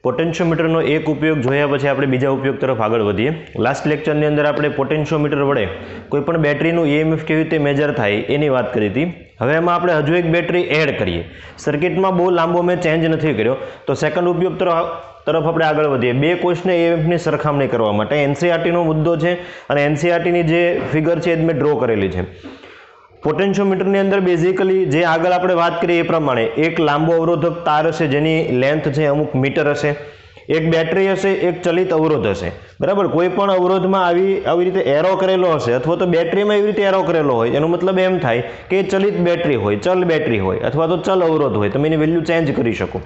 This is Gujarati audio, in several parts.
પોટેન્શિયોમીટરનો એક ઉપયોગ જોયા પછી આપણે બીજા ઉપયોગ તરફ આગળ વધીએ. લાસ્ટ લેક્ચરની અંદર આપણે પોટેન્શિયોમીટર વડે કોઈપણ બેટરીનું EMF કેવી રીતે મેજર થાય એની વાત કરી હતી. હવે એમાં આપણે હજુ એક બેટરી એડ કરીએ. સર્કિટમાં બહુ લાંબો મેં ચેન્જ નથી કર્યો, તો સેકન્ડ ઉપયોગ તરફ આપણે આગળ વધીએ. બે કોષને EMFની સરખામણી કરવા માટે NCERTનો મુદ્દો છે અને NCERTની જે ફિગર છે એ મેં ડ્રો કરેલી છે. પોટેન્શિયોમીટરની અંદર બેઝિકલી જે આગળ આપણે વાત કરીએ એ પ્રમાણે એક લાંબો અવરોધક તાર હશે જેની લેન્થ છે અમુક મીટર હશે, એક બેટરી હશે, એક ચલિત અવરોધ હશે. બરાબર, કોઈ પણ અવરોધમાં આવી રીતે એરો કરેલો હશે અથવા તો બેટરીમાં એવી રીતે એરો કરેલો હોય, એનો મતલબ એમ થાય કે ચલિત બેટરી હોય, ચલ બેટરી હોય અથવા તો ચલ અવરોધ હોય, તમે એની વેલ્યુ ચેન્જ કરી શકો.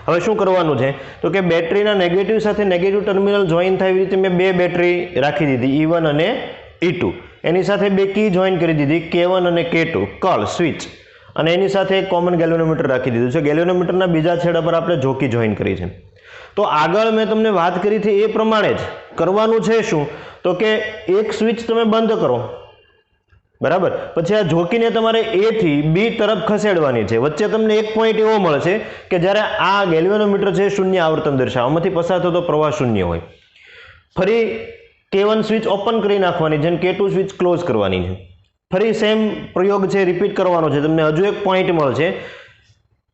હવે શું કરવાનું છે તો કે બેટરીના નેગેટિવ સાથે નેગેટિવ ટર્મિનલ જોઈન થાય એવી રીતે મેં બે બેટરી રાખી દીધી, E1 અને E2. એની સાથે બે કી જોઈન કરી દીધી, K1 અને K2, કળ સ્વિચ, અને એની સાથે એક કોમન ગેલ્વેનોમીટર રાખી દીધું છે. ગેલ્વેનોમીટરના બીજા છેડા પર આપણે જોકી જોઈન કરી છે. તો આગળ મેં તમને વાત કરી હતી એ પ્રમાણે જ કરવાનું છે. શું તો કે એક સ્વિચ તમે બંધ કરો, બરાબર, પછી આ જોકીને તમારે A થી B તરફ ખસેડવાની છે. વચ્ચે તમને એક પોઈન્ટ એવો મળશે કે જ્યારે આ ગેલ્વેનોમીટર છે શૂન્ય આવર્તન દર્શાવવામાંથી પસાર થતો પ્રવાહ શૂન્ય હોય. ફરી K1 સ્વિચ ઓપન કરી નાખવાની છે અને K2 સ્વિચ ક્લોઝ કરવાની છે. ફરી સેમ પ્રયોગ છે રિપીટ કરવાનો છે. તમને હજુ એક પોઈન્ટ મળશે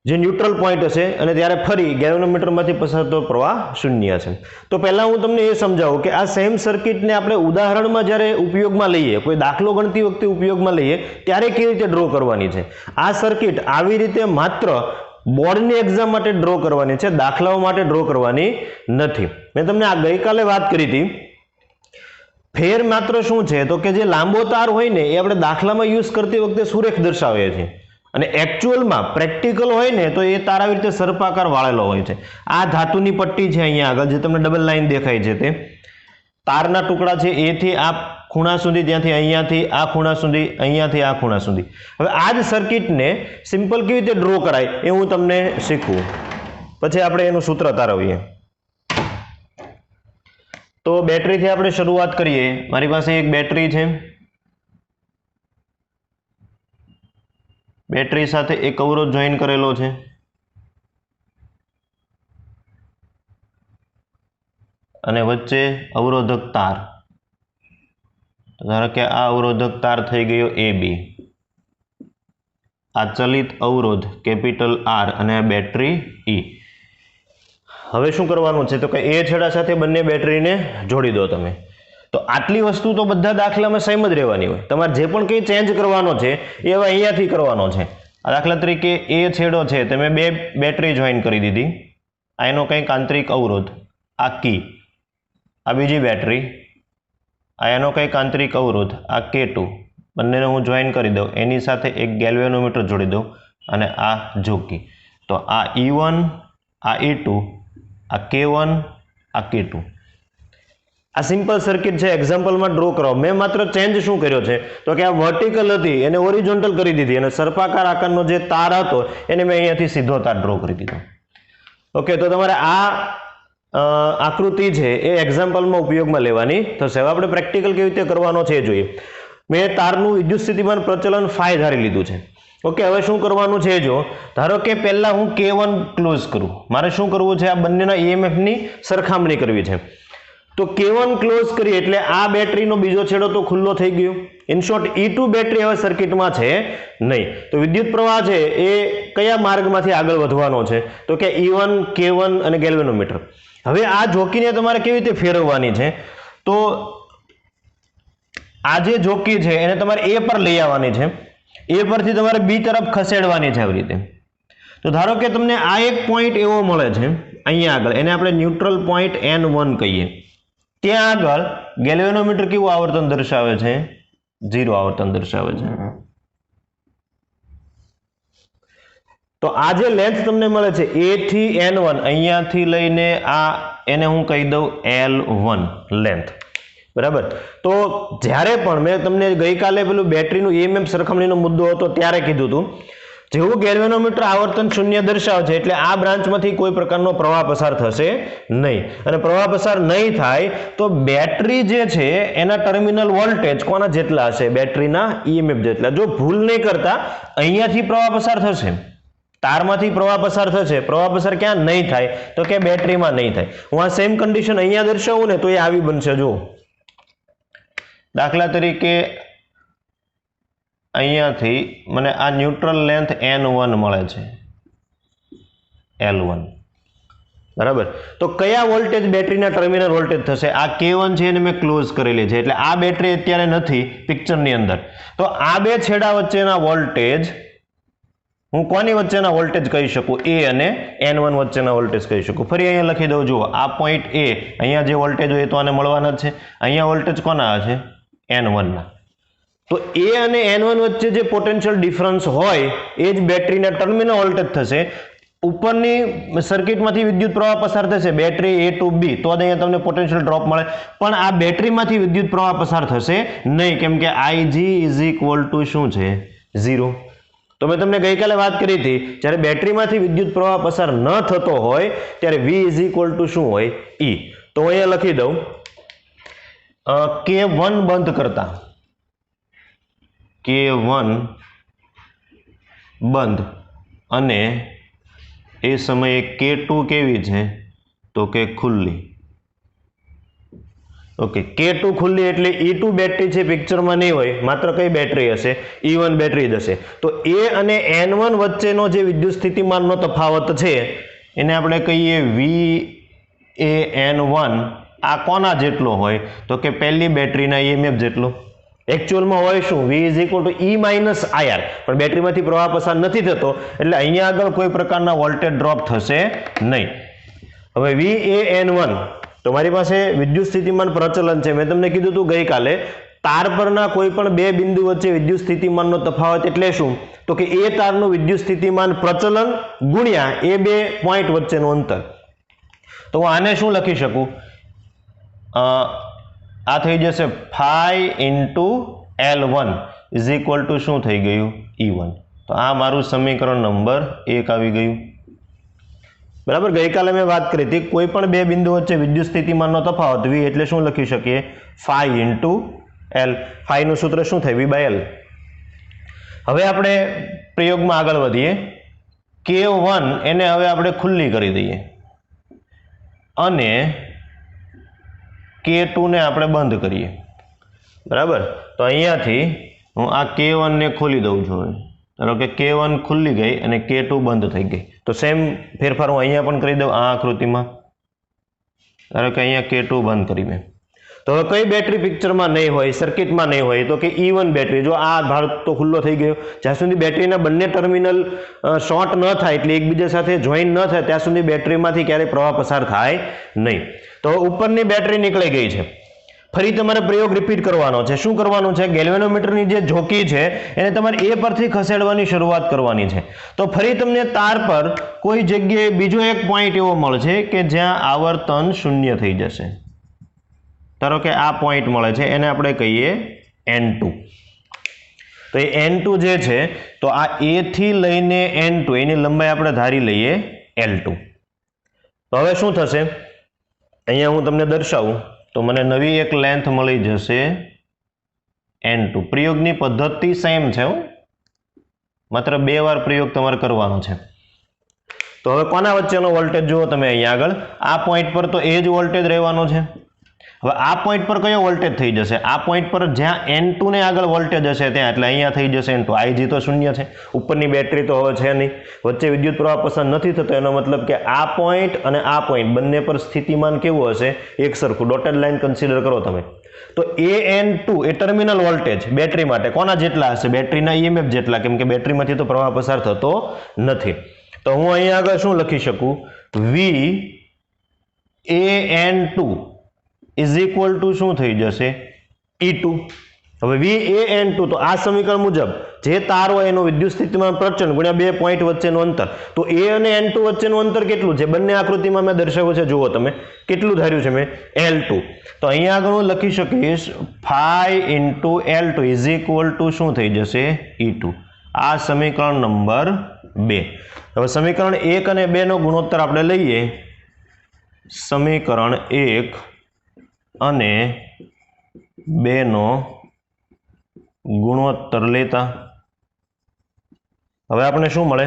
જે ન્યુટ્રલ પોઈન્ટ હશે અને ત્યારે ફરી ગેલ્વેનોમીટરમાંથી પસાર થતો પ્રવાહ શૂન્ય છે. તો પહેલાં હું તમને એ સમજાવું કે આ સેમ સર્કિટને આપણે ઉદાહરણમાં જ્યારે ઉપયોગમાં લઈએ, કોઈ દાખલો ગણતી વખતે ઉપયોગમાં લઈએ ત્યારે કેવી રીતે ડ્રો કરવાની છે. આ સર્કિટ આવી રીતે માત્ર બોર્ડની એક્ઝામ માટે ડ્રો કરવાની છે, દાખલાઓ માટે ડ્રો કરવાની નથી. મેં તમને આ ગઈકાલે વાત કરી હતી. ફેર માત્ર શું છે તો કે જે લાંબો તાર હોય ને એ આપણે દાખલામાં યુઝ કરતી વખતે સુરેખ દર્શાવે છે અને એકચ્યુઅલમાં પ્રેક્ટિકલ હોય ને તો એ તાર આવી રીતે સર્પાકાર વાળેલો હોય છે. આ ધાતુની પટ્ટી છે અહીંયા આગળ જે તમને ડબલ લાઈન દેખાય છે તે તારના ટુકડા છે. એ થી આ ખૂણા સુધી, ત્યાંથી અહીંયાથી આ ખૂણા સુધી, અહીંયાથી આ ખૂણા સુધી. હવે આ જ સર્કિટને સિમ્પલ કેવી રીતે ડ્રો કરાય એ હું તમને શીખવું, પછી આપણે એનું સૂત્ર તારવીએ. તો બેટરીથી આપણે શરૂઆત કરીએ. મારી પાસે એક બેટરી છે, બેટરી સાથે એક અવરોધ જોઈન કરેલો છે અને વચ્ચે અવરોધક તાર. ધારો કે આ અવરોધક તાર થઈ ગયો AB, આ ચલિત અવરોધ કેપિટલ R અને આ બેટરી E. હવે શું કરવાનું છે તો કે એ છેડા સાથે બંને બેટરીને જોડી દો તમે. તો આટલી વસ્તુ તો બધા દાખલામાં સેમ જ રહેવાની હોય. તમારે જે પણ કંઈ ચેન્જ કરવાનો છે એ હવે અહીંયાથી કરવાનો છે. દાખલા તરીકે એ છેડો છે તમે બે બેટરી જોઈન કરી દીધી, આ એનો કંઈક આંતરિક અવરોધ, આ કી, આ બીજી બેટરી, આ એનો કંઈક આંતરિક અવરોધ, આ K2, બંનેને હું જોઈન કરી દઉં, એની સાથે એક ગેલ્વેનોમીટર જોડી દઉં અને આ જોકી. તો આ E1, આ E2, આ K1, આ K2. આ સિમ્પલ સર્કિટ છે, એક્ઝામ્પલમાં ડ્રો કરો. મેં માત્ર ચેન્જ શું કર્યો છે તો કે આ વર્ટિકલ હતી એને હોરિઝોન્ટલ કરી દીધી અને સર્પાકાર આકારનો જે તાર હતો એને મેં અહીંયાથી સીધો તાર ડ્રો કરી દીધો. ઓકે, તો તમારે આ આકૃતિ છે એ એક્ઝામ્પલમાં ઉપયોગમાં લેવાની થશે. હવે આપણે પ્રેક્ટિકલ કેવી રીતે કરવાનો છે એ જોઈએ. મેં તારનું વિદ્યુત સ્થિતિમાન પ્રચલન ફાઈ ધારી લીધું છે. ઓકે, હવે શું કરવાનું છે જો ધારો કે પહેલા હું K1 ક્લોઝ કરું. મારે શું કરવું છે, આ બંનેના EMFની સરખામણી કરવી છે. તો K1 ક્લોઝ કરીએ એટલે આ બેટરીનો બીજો છેડો તો ખુલ્લો થઈ ગયો. ઇન શોર્ટ E2 બેટરી હવે સર્કિટમાં છે નહીં. તો વિદ્યુત પ્રવાહ છે એ કયા માર્ગમાંથી આગળ વધવાનો છે તો કે E1, K1 અને ગેલ્વેનોમીટર. હવે આ જોકીને તમારે કેવી રીતે ફેરવવાની છે તો આ જે જોકી છે એને તમારે A પર લઈ આવવાની છે, A પરથી તમારે B તરફ ખસેડવાની છે આવી રીતે. તો ધારો કે તમને આ એક પોઈન્ટ એવો મળે છે અહીંયા આગળ, એને આપણે ન્યુટ્રલ પોઈન્ટ N1 કહીએ. ત્યાં આગળ ગેલ્વેનોમીટર કેવું આવર્તન દર્શાવે છે? 0 આવર્તન દર્શાવે છે. તો આ જે લેન્થ તમને મળે છે A થી N1, અહીંયાથી લઈને આ એને હું કહી દઉં L1 લેન્થ. બરાબર, તો જ્યારે પણ મેં તમને ગઈકાલે પેલું બેટરીનું EMF સરખામણીનો મુદ્દો હતો ત્યારે કીધું હતું, જેવું ગેલ્વેનોમીટર આવર્તન શૂન્ય દર્શાવે છે એટલે આ બ્રાન્ચમાંથી કોઈ પ્રકારનો પ્રવાહ પસાર થશે નહીં. અને પ્રવાહ પસાર નહીં થાય તો બેટરી જે છે એના ટર્મિનલ વોલ્ટેજ કોના જેટલા હશે? બેટરીના EMF જેટલા. જો ભૂલ નહીં કરતા અહીંયાથી પ્રવાહ પસાર થશે, તારમાંથી પ્રવાહ પસાર થશે, પ્રવાહ પસાર ક્યાં નહીં થાય તો કે બેટરીમાં નહીં થાય. હું આ સેમ કન્ડિશન અહીંયા દર્શાવું ને તો એ આવી બનશે. જો દાખલા તરીકે અહીંયાથી મને આ ન્યુટ્રલ લેન્થ N1 મળે છે, L1, બરાબર. તો કયા વોલ્ટેજ બેટરીના ટર્મિનલ વોલ્ટેજ થશે? આ K1 છે એને મેં ક્લોઝ કરેલી છે, એટલે આ બેટરી અત્યારે નથી પિક્ચરની અંદર. તો આ બે છેડા વચ્ચેના વોલ્ટેજ હું કોની વચ્ચેના વોલ્ટેજ કહી શકું? A અને N1 વચ્ચેના વોલ્ટેજ કહી શકું. ફરી અહીંયા લખી દઉં. જુઓ આ પોઈન્ટ A, અહીંયા જે વોલ્ટેજ હોય તો આને મળવાના જ છે. અહીંયા વોલ્ટેજ કોના છે? N1 ના. તો A અને N1 વચ્ચે જે પોટેન્શિયલ ડિફરન્સ હોય એ જ બેટરીના ટર્મિનલ વોલ્ટેજ થશે. ઉપરની સર્કિટમાંથી વિદ્યુત પ્રવાહ પસાર થશે બેટરી A to B, તો અહીંયા તમને પોટેન્શિયલ ડ્રોપ મળે. પણ આ બેટરીમાંથી વિદ્યુત પ્રવાહ પસાર થશે નહીં, કેમ કે Ig ઇઝ ઇક્વલ ટુ શું છે? 0. તો મેં તમને ગઈકાલે વાત કરી હતી, જ્યારે બેટરીમાંથી વિદ્યુત પ્રવાહ પસાર ન થતો હોય ત્યારે V ઇઝ ઇક્વલ ટુ શું હોય? E. તો અહીંયા લખી દઉં K1 બંધ કરતા, K1 બંધ, અને એ સમયે K2 કેવી છે તો કે ખુલ્લી. ઓકે, K2 ખુલ્લી એટલે E2 બેટરી છે પિક્ચરમાં નહીં હોય, માત્ર કઈ બેટરી હશે? E1 બેટરી જ હશે. તો A અને N1 વચ્ચેનો જે વિદ્યુત સ્થિતિમાનનો તફાવત છે એને આપણે કહીએ VAN1. આ કોના જેટલો હોય તો કે પહેલી બેટરીના EMF જેટલો. એકચ્યુઅલમાં હોય શું? V is equal two E minus IR, પણ બેટરીમાંથી પ્રવાહ પસાર નથી થતો એટલે અહીંયા આગળ કોઈ પ્રકારના વોલ્ટેજ ડ્રોપ થશે નહીં. હવે VAN1, તો મારી પાસે વિદ્યુત સ્થિતિમાન પ્રચલન છે. મેં તમને કીધું હતું ગઈકાલે, તાર પરના કોઈ પણ બે બિંદુ વચ્ચે વિદ્યુત સ્થિતિમાનનો તફાવત એટલે શું? તો કે એ તારનું વિદ્યુત સ્થિતિમાન પ્રચલન ગુણ્યા એ બે પોઈન્ટ વચ્ચેનું અંતર. તો હું આને શું લખી શકું? આ થઈ જશે phi into L1 is equal to શું થઈ ગયું? E1. તો આ મારું સમીકરણ નંબર 1 આવી ગયું. બરાબર. ગઈકાલે મેં વાત કરી હતી, કોઈ પણ બે બિંદુ વચ્ચે વિદ્યુત સ્થિતિમાનનો તફાવત V એટલે શું લખી શકીએ? phi into L. phi નું સૂત્ર શું થાય? V/L. હવે આપણે પ્રયોગમાં આગળ વધીએ. K1 એને હવે આપણે ખુલ્લી કરી દઈએ અને K2 ને આપણે બંધ કરીએ. બરાબર. તો અહીંયાથી હું આ K1 ને ખોલી દઉં છું. ધારો કે K1 ખુલ્લી ગઈ અને K2 બંધ થઈ ગઈ. તો સેમ ફેરફાર હું અહીંયા પણ કરી દઉં આ આકૃતિમાં. ધારો કે અહીંયા K2 બંધ કરી મેં. તો હવે કઈ બેટરી પિક્ચરમાં નહીં હોય, સર્કિટમાં નહીં હોય તો કે E1 બેટરી. જો આ ભાગ તો ખુલ્લો થઈ ગયો, જ્યાં સુધી બેટરીના બંને ટર્મિનલ શોર્ટ ન થાય એટલે એકબીજા સાથે જોઈન ન થાય ત્યાં સુધી બેટરીમાંથી ક્યારેય પ્રવાહ પસાર થાય નહીં. તો ઉપરની બેટરી નીકળી ગઈ છે. ફરી તમારે પ્રયોગ રિપીટ કરવાનો છે. શું કરવાનું છે? ગેલ્વેનોમીટરની જે જોકી છે એને તમારે એ પરથી ખસેડવાની શરૂઆત કરવાની છે. તો ફરી તમને તાર પર કોઈ જગ્યાએ બીજો એક પોઈન્ટ એવો મળશે કે જ્યાં આવર્તન શૂન્ય થઈ જશે. ધારો કે આ પોઈન્ટ મળે છે, એને આપણે કહીએ N2. તો એ N2 જે છે, તો આ A થી લઈને N2 એની લંબાઈ આપણે ધારી લઈએ L2. તો હવે શું થશે? અહીંયા હું તમને દર્શાવું તો મને નવી એક લેન્થ મળી જશે N2. પ્રયોગની પદ્ધતિ સેમ છે, માત્ર 2 વાર પ્રયોગ તમારે કરવાનો છે. તો હવે કોના વચ્ચેનો વોલ્ટેજ જુઓ તમે અહીંયા આગળ. આ પોઈન્ટ પર તો એ જ વોલ્ટેજ રહેવાનો છે. હવે આ પોઈન્ટ પર કયો વોલ્ટેજ થઈ જશે? આ પોઈન્ટ પર જ્યાં N2 ને આગળ વોલ્ટેજ હશે ત્યાં, એટલે અહીંયા થઈ જશે N2. Ig તો શૂન્ય છે, ઉપરની બેટરી તો હવે છે નહીં, વચ્ચે વિદ્યુત પ્રવાહ પસાર નથી થતો. એનો મતલબ કે આ પોઈન્ટ અને આ પોઈન્ટ બંને પર સ્થિતિમાન કેવું હશે? એક સરખું. ડોટેડ લાઈન કન્સિડર કરો તમે. તો An2 એ ટર્મિનલ વોલ્ટેજ બેટરી માટે કોના જેટલા હશે? બેટરીના EMF જેટલા, કેમ કે બેટરીમાંથી તો પ્રવાહ પસાર થતો નથી. તો હું અહીંયા આગળ શું લખી શકું? VAN2 ઇઝ ઇક્વલ ટુ શું થઈ જશે? E2. હવે VAN2, તો આ સમીકરણ મુજબ જે તાર હોય એનો વિદ્યુત સ્થિતિમાન પ્રચંડ ગુણ્યા બે પોઈન્ટ વચ્ચેનું અંતર. તો A અને N2 વચ્ચેનું અંતર કેટલું છે? બંને આકૃતિમાં મેં દર્શાવ્યું છે, જુઓ તમે કેટલું ધાર્યું છે મેં? L2. તો અહીંયા આગળ હું લખી શકીશ phi into L2 is equal to શું થઈ જશે? E2. આ સમીકરણ નંબર 2. હવે સમીકરણ 1 અને 2 નો ગુણોત્તર આપણે લઈએ. સમીકરણ 1 અને 2 નો ગુણોત્તર લેતા હવે આપણે શું મળે?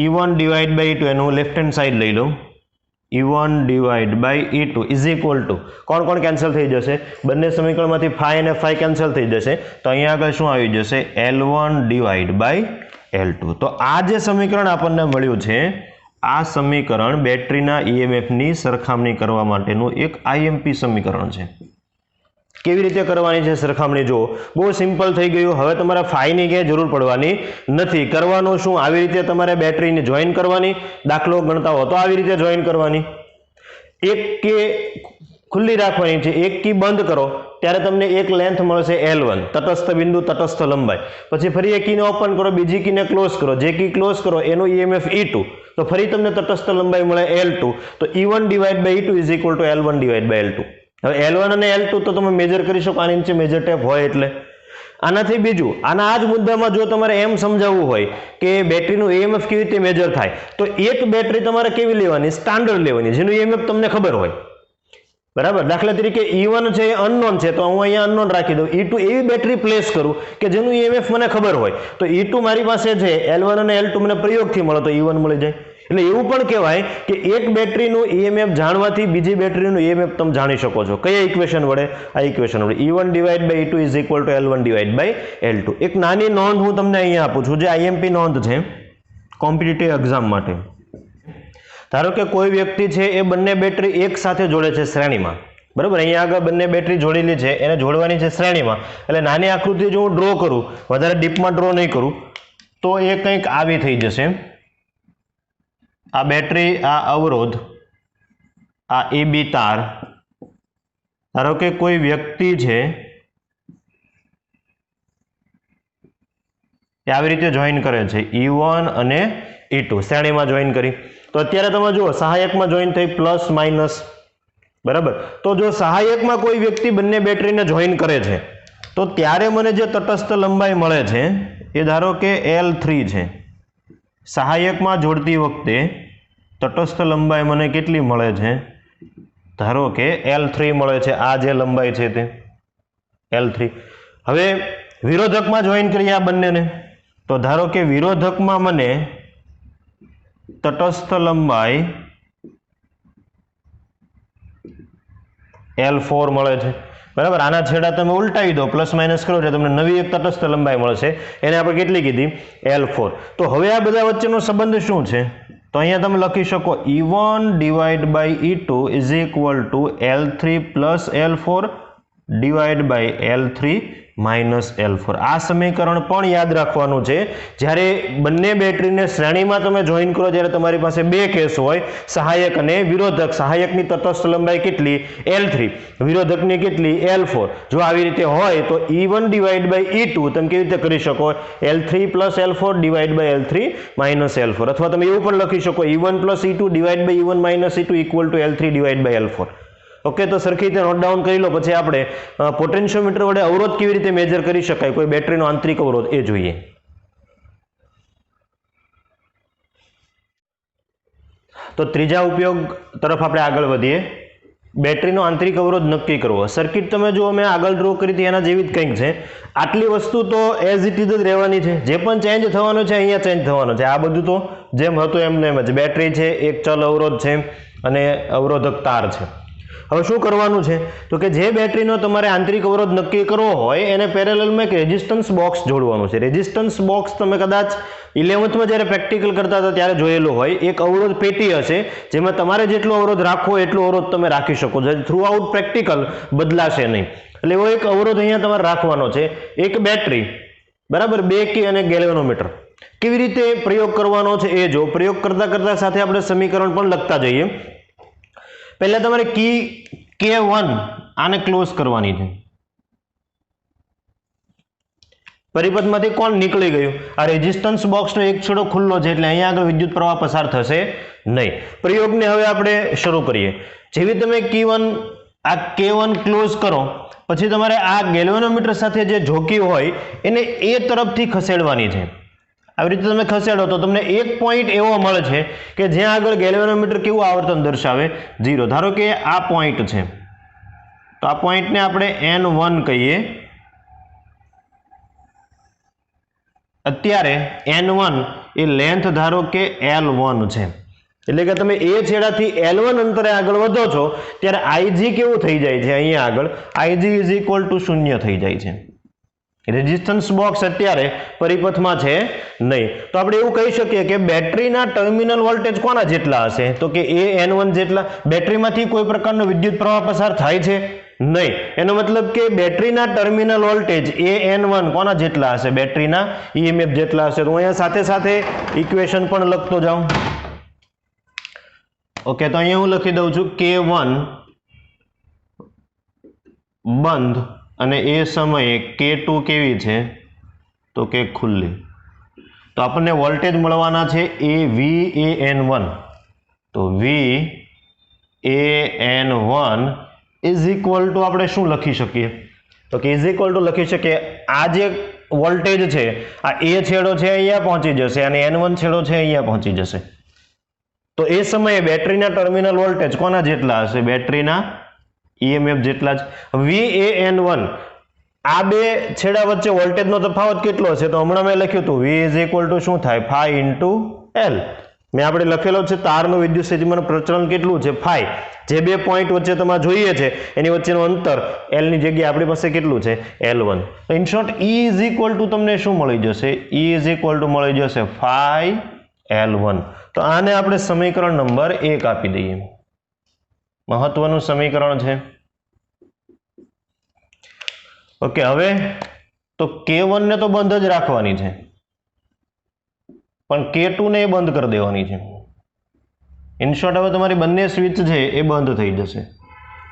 E1 ડિવાઇડ બાય E2 એનું લેફ્ટ હેન્ડ સાઈડ લઈ લો. E1 divide by E2 is equal to કોણ કોણ કેન્સલ થઈ જશે? બંને સમીકરણમાંથી ફાઈ અને ફાઈ કેન્સલ થઈ જશે, તો અહીંયા આગળ શું આવી જશે? L1 divide by L2. તો આ જે સમીકરણ આપણને મળ્યું છે, આ સમીકરણ બેટરીના EMFની સરખામણી કરવા માટેનું એક IMP સમીકરણ છે. કેવી રીતે કરવાની છે સરખામણી? જો બહુ સિમ્પલ થઈ ગયું. હવે તમારે ફાઈની ક્યાંય જરૂર પડવાની નથી. કરવાનું શું? આવી રીતે તમારે બેટરીને જોઈન કરવાની. દાખલો ગણતા હો તો આવી રીતે જોઈન કરવાની. એક કે ખુલ્લી રાખવાની છે, એક કી બંધ કરો ત્યારે તમને એક લેન્થ મળશે L1, તટસ્થ બિંદુ, તટસ્થ લંબાઈ. પછી ફરી એક કીને ઓપન કરો, બીજી કીને ક્લોઝ કરો, જે કી ક્લોઝ કરો એનું EMF E2, તો ફરી તમને તટસ્થ લંબાઈ મળે L2. તો E1 divide by E2 is equal to L1 divide by L2. હવે L1 અને L2 તો તમે મેજર કરી શકો, આની નીચે મેજર ટેપ હોય એટલે. આનાથી બીજું, આના આ જ મુદ્દામાં જો તમારે એમ સમજાવવું હોય કે બેટરીનું EMF કેવી રીતે મેજર થાય, તો એક બેટરી તમારે કેવી લેવાની? સ્ટાન્ડર્ડ લેવાની, જેનું EMF તમને ખબર હોય. બરાબર? દાખલા તરીકે E1 છે એ અનનોન છે, તો હું અહીંયા અનનોન રાખી દઉં. E2 એવી બેટરી પ્લેસ કરું કે જેનું EMF મને ખબર હોય. તો E2 મારી પાસે છે, L1 અને L2 મને પ્રયોગથી મળે તો E1 મળી જાય. એટલે એવું પણ કહેવાય કે એક બેટરીનું EMF જાણવાથી બીજી બેટરીનું EMF તમે જાણી શકો છો. કયા ઇક્વેશન વડે? આ ઇક્વેશન વડે. E1 divide by E2 is equal to L1 divide by L2. એક નાની નોંધ હું તમને અહીંયા આપું છું, જે IMP નોંધ છે કોમ્પિટિટિવ એક્ઝામ માટે. ધારો કે કોઈ વ્યક્તિ છે એ બંને બેટરી એક સાથે જોડે છે શ્રેણીમાં. બરાબર? અહીંયા આગળ બંને બેટરી જોડેલી છે, એને જોડવાની છે શ્રેણીમાં. એટલે નાની આકૃતિ જો હું ડ્રો કરું, વધારે ડીપમાં ડ્રો નહીં કરું, તો એ કંઈક આવી થઈ જશે. આ બેટરી, આ અવરોધ, આ AB તાર. ધારો કે કોઈ વ્યક્તિ છે એ આવી રીતે જોઈન કરે છે, E1 અને E2 શ્રેણીમાં જોઈન કરી. તો અત્યારે તમે જુઓ સહાયકમાં જોઈન થઈ પ્લસ માઇનસ. બરાબર? તો જો સહાયકમાં કોઈ વ્યક્તિ બંને બેટરીને જોઈન કરે છે, તો ત્યારે મને જે તટસ્થ લંબાઈ મળે છે એ ધારો કે L3 છે. સહાયકમાં જોડતી વખતે તટસ્થ લંબાઈ મને કેટલી મળે છે? ધારો કે L3 મળે છે. આ જે લંબાઈ છે તે L3. હવે વિરોધકમાં જોઈન કરીએ આ બંનેને, તો ધારો કે વિરોધકમાં મને તટસ્થ લંબાઈ L4 મળે છે. બરાબર? આના છેડા તમે ઉલટાવી દો, પ્લસ માઇનસ કરો એટલે તમને નવી એક તટસ્થ લંબાઈ મળશે. એને આપણે કેટલી કીધી? L4. તો હવે આ બધા વચ્ચેનો સંબંધ શું છે? તો અહીંયા તમે લખી શકો E1 divide by E2 is equal to L3 plus L4 divide by L3 minus L4. આ સમીકરણ પણ યાદ રાખવાનું છે. જ્યારે બંને બેટરીને શ્રેણીમાં તમે જોઈન કરો ત્યારે તમારી પાસે બે કેસ હોય, સહાયક અને વિરોધક. સહાયકની તટસ્થ લંબાઈ કેટલી? L3. વિરોધકની કેટલી? L4. જો આવી રીતે હોય તો E1 ડિવાઇડ બાય E2 તમે કેવી રીતે કરી શકો? L3 plus L4 divide by L3 minus L4. અથવા તમે એવું પણ લખી શકો E1 plus E2 divide by E1 minus E2 equal to L3 divide by L4. Okay, તો સરખી રીતે નોટ ડાઉન કરી લો. પછી આપણે પોટેન્શિયોમીટર વડે અવરોધ કેવી રીતે મેજર કરી શકાય, કોઈ બેટરીનો આંતરિક અવરોધ, એ જોઈએ. તો ત્રીજા ઉપયોગ તરફ આપણે આગળ વધીએ. બેટરીનો આંતરિક અવરોધ નક્કી કરવો. સર્કિટ તમે જો મેં આગળ ડ્રો કરી હતી એના જેવી જ કંઈક છે. આટલી વસ્તુ તો એઝ ઇટ ઇઝ જ રહેવાની છે. જે પણ ચેન્જ થવાનો છે અહીંયા ચેન્જ થવાનો છે. આ બધું તો જેમ હતું એમને એમ જ. બેટરી છે, એક ચલ અવરોધ છે અને અવરોધક તાર છે. હવે શું કરવાનું છે? તો કે જે બેટરીનો તમારે આંતરિક અવરોધ નક્કી કરવો હોય એને પેરેલલમાં એક રેઝિસ્ટન્સ બોક્સ જોડવાનું છે. રેઝિસ્ટન્સ બોક્સ તમે કદાચ 11th માં જ્યારે પ્રેક્ટિકલ કરતા હતા ત્યારે જોયેલું હોય. એક અવરોધ પેટી હશે જેમાં તમારે જેટલો અવરોધ રાખવો એટલો અવરોધ તમે રાખી શકો છો. થ્રુ આઉટ પ્રેક્ટિકલ બદલાશે નહીં. એટલે એવો એક અવરોધ અહીંયા તમારે રાખવાનો છે. એક બેટરી, બરાબર, 2 કી અને ગેલ્વેનોમીટર. કેવી રીતે પ્રયોગ કરવાનો છે એ જો. પ્રયોગ કરતા કરતા સાથે આપણે સમીકરણ પણ લખતા જઈએ. પહેલા તમારે કી K1 આને ક્લોઝ કરવાની છે. પરિપથમાંથી કોણ નીકળી ગયું? આ રેઝિસ્ટન્સ બોક્સનો એક છેડો ખુલ્લો છે એટલે અહીંયા આગળ વિદ્યુત પ્રવાહ પસાર થશે નહીં. પ્રયોગને હવે આપણે શરૂ કરીએ. જેવી તમે આ K1 ક્લોઝ કરો પછી તમારે આ ગેલ્વેનોમીટર સાથે જે જોકી હોય એને એ તરફથી ખસેડવાની છે. આવી રીતે તમે ખસેડો તો તમને એક પોઈન્ટ એવો મળે છે કે જ્યાં આગળ ગેલ્વેનોમીટર કેવું આવર્તન દર્શાવે? 0. ધારો કે આ પોઈન્ટ છે, તો આ પોઈન્ટને આપણે N1 કહીએ. અત્યારે N1 એ લેન્થ ધારો કે L1 છે, એટલે કે તમે એ છેડાથી L1 અંતરે આગળ વધો છો ત્યારે IG કેવું થઈ જાય છે, અહીંયા આગળ IG ઇઝ ઇક્વલ ટુ 0 થઈ જાય છે. રેઝિસ્ટન્સ બોક્સ અત્યારે પરિપથમાં છે નહીં. તો આપણે એવું કહી શકીએ કે બેટરીના ટર્મિનલ વોલ્ટેજ કોના જેટલા હશે, તો કે N1 જેટલા. બેટરીમાંથી કોઈ પ્રકારનો વિદ્યુત પ્રવાહ પસાર થાય છે નહીં, એનો મતલબ કે બેટરીના ટર્મિનલ વોલ્ટેજ N1 કોના જેટલા હશે, બેટરીના EMF જેટલા હશે. તો અહીંયા સાથે સાથે ઇક્વેશન પણ લખતો જાઉં. ઓકે, તો અહીંયા હું લખી દઉં છું K1 બંધ અને એ સમયે K2 કેવી છે, તો કે ખુલ્લી. તો આપણને વોલ્ટેજ મળવાના છે VAN1. તો VAN1 ઇઝ ઇક્વલ ટુ આપણે શું લખી શકીએ, તો કે ઇઝ ઇક્વલ ટુ લખી શકીએ આ જે વોલ્ટેજ છે આ એ છેડો છે અહીંયા પહોંચી જશે અને N1 છેડો છે અહીંયા પહોંચી જશે. તો એ સમયે બેટરીના ટર્મિનલ વોલ્ટેજ કોના જેટલા હશે, બેટરીના EMF જેટલા જ. VAN1 આ બે છેડા વચ્ચે વોલ્ટેજનો તફાવત કેટલો હશે, તો હમણાં મેં લખ્યું હતું V ઇઝ ઇક્વલ ટુ શું થાય, phi ઇન્ટુ L. મેં આપણે લખેલો છે તારનું વિદ્યુત સ્થિતિમાન પ્રચલન કેટલું છે, phi. જે બે પોઈન્ટ વચ્ચે તમારે જોઈએ છે એની વચ્ચેનું અંતર L ની જગ્યાએ આપણી પાસે કેટલું છે, L1. તો in short E is equal two તમને શું મળી જશે, E ઇઝ ઇક્વલ ટુ મળી જશે phi L1. તો આને આપણે સમીકરણ નંબર 1 આપી દઈએ. મહત્વનું સમીકરણ છે. ઓકે, હવે તો K1 ને તો બંધ જ રાખવાની છે પણ K2 ને એ બંધ કરી દેવાની છે. ઇન શોર્ટ હવે તમારી બંને સ્વિચ છે એ બંધ થઈ જશે.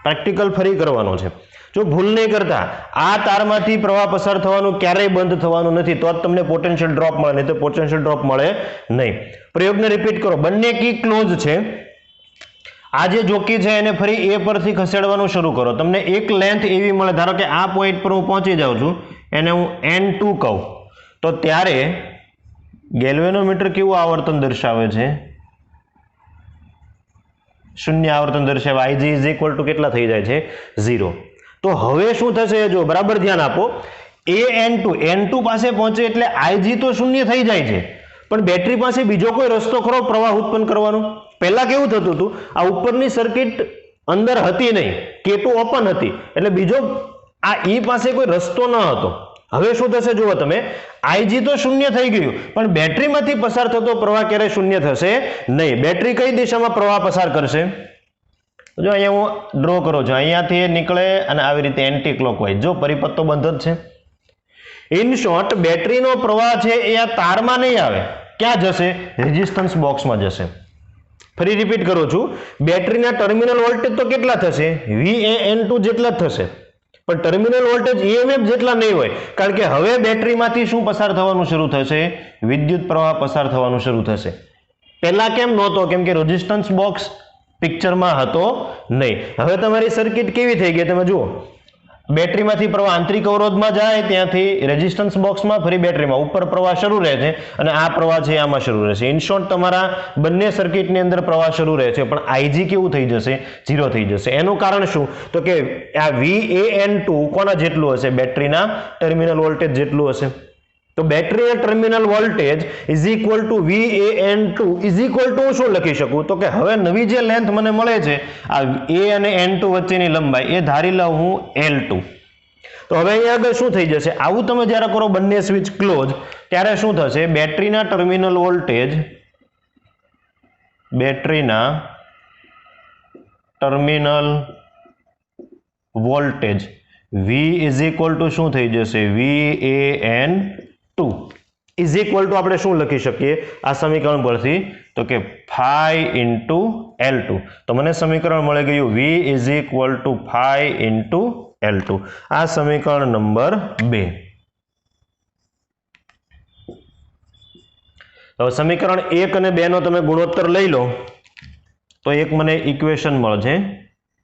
પ્રેક્ટિકલ ફરી કરવાનો છે. જો ભૂલ નહીં કરતા આ તારમાંથી પ્રવાહ પસાર થવાનું ક્યારેય બંધ થવાનું નથી, તો જ તમને પોટેન્શિયલ ડ્રોપ મળે, નહીં તો પોટેન્શિયલ ડ્રોપ મળે નહીં. પ્રયોગને રિપીટ કરો. બંને કી ક્લોઝ છે. આ જે જોકી છે એને ફરી એ પરથી ખસેડવાનું શરૂ કરો. તમને એક લેન્થ એવી મળે, ધારો કે આ પોઈન્ટ પર હું પહોંચી જાઉં છું, એને હું N2 કહું, તો ત્યારે ગેલ્વેનોમીટર કેવું આવર્તન દર્શાવે છે, 0 આવર્તન દર્શાવે. IG ઇઝ ઇક્વલ ટુ કેટલા થઈ જાય છે, 0. તો હવે શું થશે, જો બરાબર ધ્યાન આપો, N2 પાસે પહોંચે એટલે IG તો 0 થઈ જાય છે, પણ બેટરી પાસે બીજો કોઈ રસ્તો ખરો પ્રવાહ ઉત્પન્ન કરવાનો? પહેલા કેવું થતું હતું, આ ઉપરની સર્કિટ અંદર હતી નહીં, K2 ઓપન હતી, એટલે બીજો આ E પાસે કોઈ રસ્તો ન હતો. હવે શું થશે જુઓ તમે, IG તો 0 થઈ ગયું પણ બેટરીમાંથી પસાર થતો પ્રવાહ ક્યારે 0 થશે નહીં. બેટરી કઈ દિશામાં પ્રવાહ પસાર કરશે, જો અહીંયા હું ડ્રો કરો છો, અહીંયાથી નીકળે અને આવી રીતે એન્ટી ક્લોકવાઇઝ. જો પરિપથ તો બંધ જ છે. ઇન શોર્ટ બેટરીનો પ્રવાહ છે એ આ તારમાં નહીં આવે, ક્યાં જશે, રેઝિસ્ટન્સ બોક્સમાં જશે. ફરી રિપીટ કરું છું, બેટરીના ટર્મિનલ વોલ્ટેજ તો કેટલા થશે, VAN2 જેટલા જ થશે, પણ ટર્મિનલ વોલ્ટેજ EMF જેટલા નહીં હોય, કારણ કે હવે બેટરીમાંથી શું પસાર થવાનું શરૂ થશે, વિદ્યુત પ્રવાહ પસાર થવાનું શરૂ થશે. પહેલા કેમ નહોતો, કેમ કે રેઝિસ્ટન્સ બોક્સ પિક્ચરમાં હતો નહીં. હવે તમારી સર્કિટ કેવી થઈ ગઈ તમે જુઓ, બેટરીમાંથી પ્રવાહ આંતરિક અવરોધમાં જાય, ત્યાંથી રેઝિસ્ટન્સ બોક્સમાં, ફરી બેટરીમાં, ઉપર પ્રવાહ શરૂ રહે છે અને આ પ્રવાહ છે આમાં શરૂ રહેશે. ઇન શોર્ટ તમારા બંને સર્કિટની અંદર પ્રવાહ શરૂ રહે છે પણ IG કેવું થઈ જશે, 0 થઈ જશે. એનું કારણ શું, તો કે આ VAN2 કોના જેટલું હશે, બેટરીના ટર્મિનલ વોલ્ટેજ જેટલું હશે. તો બેટરીના terminal voltage is equal two VAN2 is equal to શું લખી શકું, તો કે હવે નવી જે લેન્થ મને મળે છે આ A અને N2 વચ્ચેની લંબાઈ, એ ધારી લઉં હું L2. તો હવે અહીંયા આગળ શું થઈ જશે, આવું તમે જ્યારે કરો બંને સ્વિચ ક્લોઝ, ત્યારે શું થશે, બેટરીના terminal voltage V is equal to શું થઈ જશે, VAN2 ઇઝ ઇક્વલ ટુ આપણે શું લખી શકીએ આ સમીકરણ પરથી, તો કે phi ઇન્ટુ L2. તો મને સમીકરણ મળી ગયું V is equal two phi into L2. આ સમીકરણ નંબર 2. હવે સમીકરણ 1 અને 2 નો તમે ગુણોત્તર લઈ લો તો એક મને ઇક્વેશન મળશે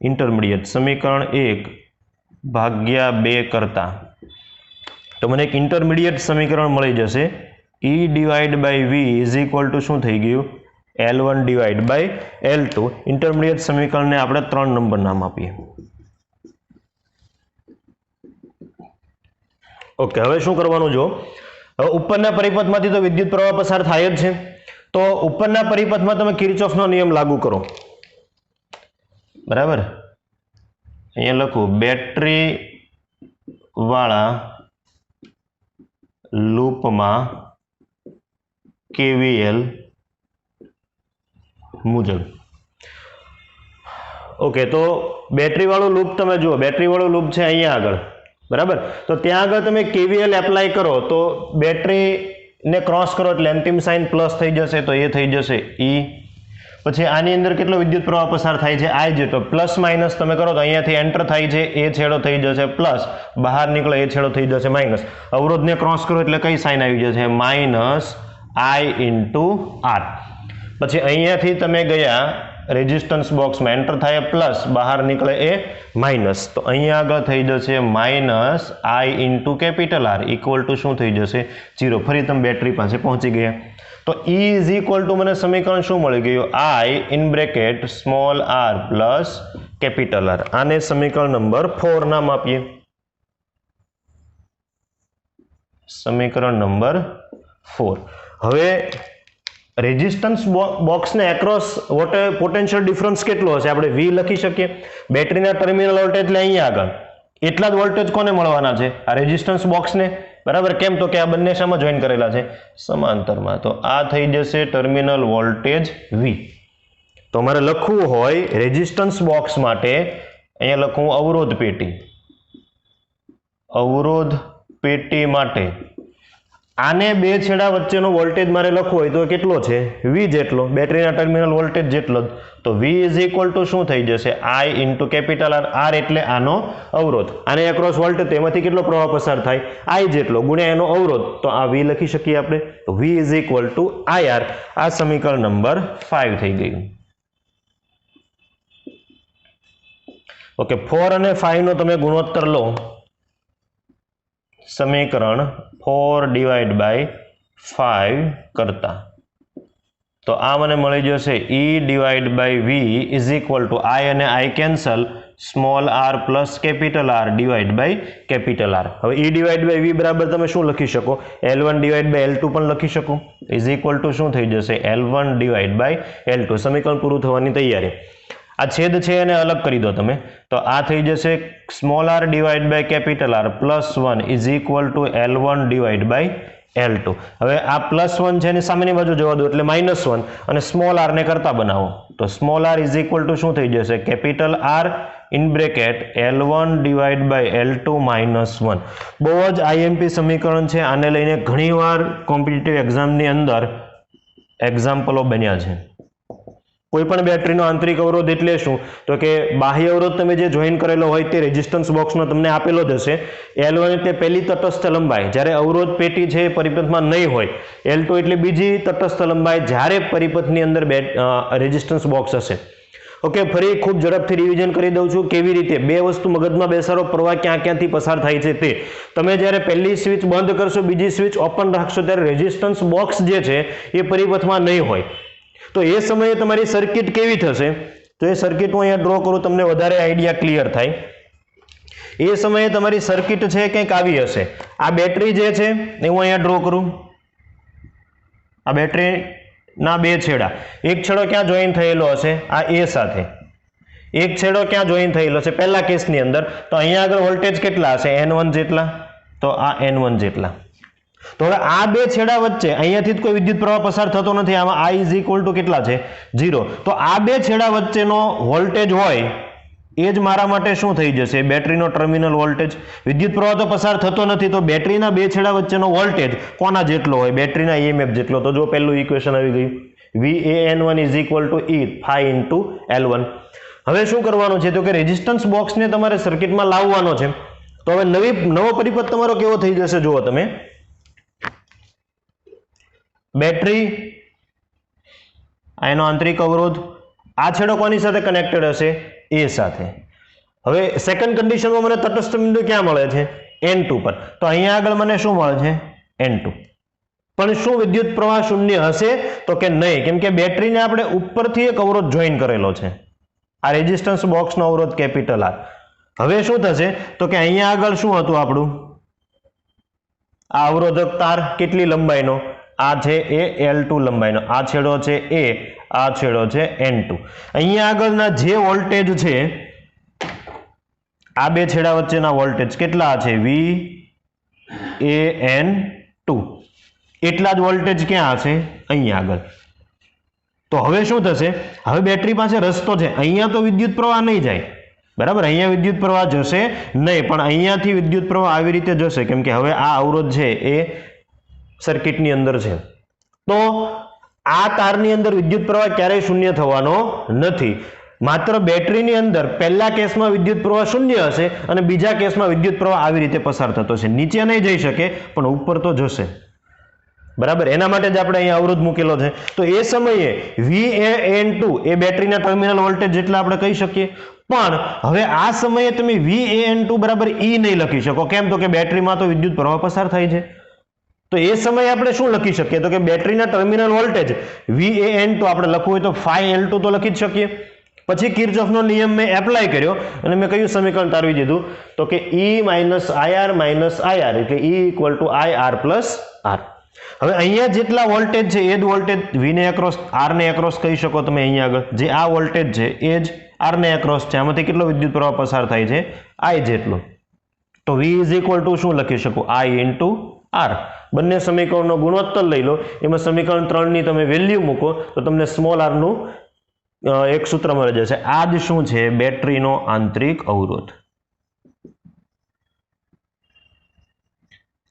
ઇન્ટરમીડિયેટ, સમીકરણ 1 ભાગ્યા 2 કરતા, તો મને એક ઇન્ટરમીડિયેટ સમીકરણ મળી જશે E divide by V is equal to શું થઈ ગયું, L1 divide by L2. Intermediate સમીકરણને આપણે 3 નંબર નામ આપીએ. ઓકે, હવે શું કરવાનું, જો હવે ઉપરના પરિપથમાંથી તો વિદ્યુત પ્રવાહ પસાર થાય જ છે, તો ઉપરના પરિપથમાં તમે કિર્ચોફનો નિયમ લાગુ કરો, બરાબર. અહીંયા લખું બેટરી વાળા લૂપમાં KVL મુજબ. ઓકે, તો બેટરી વાળું લૂપ તમે જુઓ, બેટરી વાળું લૂપ છે અહીંયા આગળ, બરાબર. તો ત્યાં આગળ તમે KVL એપ્લાય કરો તો બેટરીને ક્રોસ કરો એટલે અંતિમ સાઇન પ્લસ થઈ જશે, તો એ થઈ જશે E. પછી આની અંદર કેટલો વિદ્યુત પ્રવાહ પસાર થાય છે I જેટલો, પ્લસ માઇનસ તમે કરો તો અહીંયાથી એન્ટર થાય છે, એ છેડો થઈ જશે પ્લસ, બહાર નીકળો એ છેડો થઈ જશે માઇનસ. અવરોધને ક્રોસ કરો એટલે કઈ સાઇન આવી જશે, માઇનસ I ઇન્ટુ R. પછી અહીંયાથી તમે ગયા રેઝિસ્ટન્સ બોક્સમાં, એન્ટર થાય પ્લસ, બહાર નીકળે એ માઇનસ, તો અહીંયા આગળ થઈ જશે minus I into capital R equal to શું થઈ જશે 0. ફરી તમે બેટરી પાસે પહોંચી ગયા. તો E ઇઝ ઇક્વલ ટુ મને સમીકરણ શું મળી ગયું, I in bracket small r plus capital R. આને સમીકરણ નંબર 4 નામ આપીએ, સમીકરણ નંબર 4. હવે રેઝિસ્ટન્સ બોક્સને એક્રોસ પોટેન્શિયલ ડિફરન્સ કેટલો હશે, આપણે V લખી શકીએ. બેટરીના ટર્મિનલ વોલ્ટેજ એટલે અહીંયા આગળ એટલા જ વોલ્ટેજ કોને મળવાના છે, આ રેઝિસ્ટન્સ બોક્સને, બરાબર. કેમ, તો કે આ બંને શામાં જોઈન કરેલા છે, સમાંતરમાં. તો આ થઈ જશે ટર્મિનલ વોલ્ટેજ V. તો મારે લખવું હોય રેઝિસ્ટન્સ બોક્સ માટે, અહીંયા લખું અવરોધ પેટી, અવરોધ પેટી માટે આને બે છેડા વચ્ચેનો વોલ્ટેજ મારે લખવો હોય તો કેટલો છે, V જેટલો, બેટરીના ટર્મિનલ વોલ્ટેજ જેટલો જ. તો V ઇઝ ઇક્વલ ટુ શું થઈ જશે, I into capital R. R એટલે આનો અવરોધ, આને એક્રોસ વોલ્ટેજ, તેમાંથી કેટલો પ્રવાહ પસાર થાય, I જેટલો, ગુણ્યા એનો અવરોધ, તો આ V લખી શકીએ આપણે. તો V is equal two IR. આ સમીકરણ નંબર 5 થઈ ગયું. ઓકે, 4 અને 5 નો તમે ગુણોત્તર લો, સમીકરણ 4 ડિવાઈડ બાય 5 કરતા, તો આ મને મળી જશે E divide by V is equal to I અને I cancel, small r plus capital R divide by capital R. હવે E ડિવાઈડ બાય V બરાબર તમે શું લખી શકો, L1 ડિવાઈડ બાય L2 પણ લખી શકો, ઇઝ ઇક્વલ ટુ શું થઈ જશે, L1 ડિવાઈડ બાય L2. સમીકરણ પૂરું થવાની તૈયારી. આ છેદ છે એને અલગ કરી દો તમે, તો આ થઈ જશે small r divide by capital R plus 1 is equal to L1 divide by L2. હવે આ પ્લસ 1 છે એની સામેની બાજુ જવા દો એટલે -1, અને સ્મોલ r ને કરતા બનાવો, તો small r is equal to શું થઈ જશે, capital R in bracket L1 divide by L2 -1. બહુ જ IMP સમીકરણ છે, આને લઈને ઘણીવાર કોમ્પિટિટિવ એક્ઝામની અંદર એક્ઝામ્પલો બન્યા છે. કોઈ પણ બેટરીનો આંતરિક અવરોધ એટલે શું, તો કે બાહ્ય અવરોધ તમે જે જોઈન કરેલો હોય તે રેઝિસ્ટન્સ બોક્સમાં તમને આપેલો જ હશે. L1 એટલે પહેલી તટસ્થ લંબાઈ, જ્યારે અવરોધ પેટી છે એ પરિપથમાં નહીં હોય. L2 એટલે બીજી તટસ્થ લંબાઈ, જ્યારે પરિપથની અંદર રેઝિસ્ટન્સ બોક્સ હશે. ઓકે, ફરી ખૂબ ઝડપથી રિવિઝન કરી દઉં છું કેવી રીતે બે વસ્તુ મગજમાં બેસાડો, પ્રવાહ ક્યાંથી પસાર થાય છે તે. તમે જ્યારે પહેલી સ્વિચ બંધ કરશો, બીજી સ્વિચ ઓપન રાખશો, ત્યારે રેઝિસ્ટન્સ બોક્સ જે છે એ પરિપથમાં નહીં હોય. તો એ સમયે તમારી સર્કિટ કેવી થશે, તો એ સર્કિટ હું અહીંયા ડ્રો કરું, તમને વધારે આઈડિયા ક્લિયર થાય. એ સમયે તમારી સર્કિટ છે કંઈક આવી હશે. આ બેટરી જે છે એ હું અહીંયા ડ્રો કરું, આ બેટરીના બે છેડા, એક છેડો ક્યાં જોઈન થયેલો હશે, આ A સાથે, એક છેડો ક્યાં જોઈન થયેલો છે પહેલા કેસની અંદર, તો અહીંયા આગળ વોલ્ટેજ કેટલા હશે, N1 જેટલા, તો આ N1 જેટલા. તો હવે આ બે છેડા વચ્ચે અહીંયાથી જ કોઈ વિદ્યુત પ્રવાહ પસાર થતો નથી, આમાં I ઇઝ ઇક્વલ ટુ કેટલા છે, 0. તો આ બે છેડા વચ્ચેનો વોલ્ટેજ હોય એ જ મારા માટે શું થઈ જશે, બેટરીનો ટર્મિનલ વોલ્ટેજ. વિદ્યુત પ્રવાહ તો પસાર થતો નથી, તો બેટરીના બે છેડા વચ્ચેનો વોલ્ટેજ કોના જેટલો હોય, બેટરીના EMF જેટલો. તો જો પહેલું ઇક્વેશન આવી ગયું, VAN1 is equal two E phi into L1. હવે શું કરવાનું છે, તો કે રેઝિસ્ટન્સ બોક્સને તમારે સર્કિટમાં લાવવાનો છે. તો હવે નવો પરિપથ તમારો કેવો થઈ જશે જુઓ તમે, બેટરી, એનો આંતરિક અવરોધ, આ છેડો કોની સાથે કનેક્ટેડ હશે, A સાથે. હવે સેકન્ડ કન્ડિશનમાં મને તટસ્થ બિંદુ ક્યાં મળે છે, N2 પર, તો અહીંયા આગળ મને શું મળે છે, N2. પણ શું વિદ્યુત પ્રવાહ શૂન્ય હશે, તો કે નહીં, કેમ કે બેટરીને આપણે ઉપરથી એક અવરોધ જોઈન કરેલો છે, આ રેઝિસ્ટન્સ બોક્સનો અવરોધ કેપિટલ R. હવે શું થશે, તો કે અહીંયા આગળ શું હતું આપણું, આ અવરોધક તાર કેટલી લંબાઈનો? આ છે એ L2 લંબાઈનો, આ છેડો છે એ, આ છેડો છે N2. અહીંયા આગળના જે વોલ્ટેજ છે, આ બે છેડા વચ્ચેના વોલ્ટેજ કેટલા છે? VAN2. એટલા જ વોલ્ટેજ ક્યાં હશે? અહીંયા આગળ. તો હવે શું થશે? હવે બેટરી પાસે રસ્તો છે. અહીંયા તો વિદ્યુત પ્રવાહ નહીં જાય, બરાબર, અહીંયા વિદ્યુત પ્રવાહ જશે નહીં, પણ અહીંયાથી વિદ્યુત પ્રવાહ આવી રીતે જશે, કેમ કે હવે આ અવરોધ છે એ સર્કિટની અંદર છે. તો આ તારની અંદર વિદ્યુત પ્રવાહ ક્યારેય શૂન્ય થવાનો નથી. માત્ર બેટરીની અંદર પહેલા કેસમાં વિદ્યુત પ્રવાહ શૂન્ય હશે અને બીજા કેસમાં વિદ્યુત પ્રવાહ આવી રીતે પસાર થતો છે. નીચે નહીં જઈ શકે પણ ઉપર તો જશે, બરાબર. એના માટે જ આપણે અહીંયા અવરોધ મૂકેલો છે. તો એ સમયે VAN2 એ બેટરીના ટર્મિનલ વોલ્ટેજ જેટલા આપણે કહી શકીએ. પણ હવે આ સમયે તમે VAN2 બરાબર E નહીં લખી શકો. કેમ? તો કે બેટરીમાં તો વિદ્યુત પ્રવાહ પસાર થાય છે. તો એ સમયે આપણે શું લખી શકીએ? તો કે બેટરીના ટર્મિનલ વોલ્ટેજ VAN2 આપણે લખવું હોય તો phi L2 તો લખી જ શકીએ. પછી કિર્ચોફનો નિયમ મેં એપ્લાય કર્યો અને મેં કયું સમીકરણ તારવી દીધું? તો કે E minus IR minus IR એટલે E equal to IR plus R. હવે અહીંયા જેટલા વોલ્ટેજ છે એ જ વોલ્ટેજ V ને એક્રોસ R ને એક્રોસ કહી શકો તમે. અહીંયા આગળ જે આ વોલ્ટેજ છે એ જ R ને એક્રોસ છે. આમાંથી કેટલો વિદ્યુત પ્રવાહ પસાર થાય છે? I જેટલો. તો V is equal to શું લખી શકું? I into R. બંને સમીકરણનો ગુણોત્તર લઈ લો, એમાં સમીકરણ 3 ની તમે વેલ્યુ મૂકો તો તમને સ્મોલ r નું એક સૂત્ર મળી જશે. આ જ શું છે? બેટરીનો આંતરિક અવરોધ.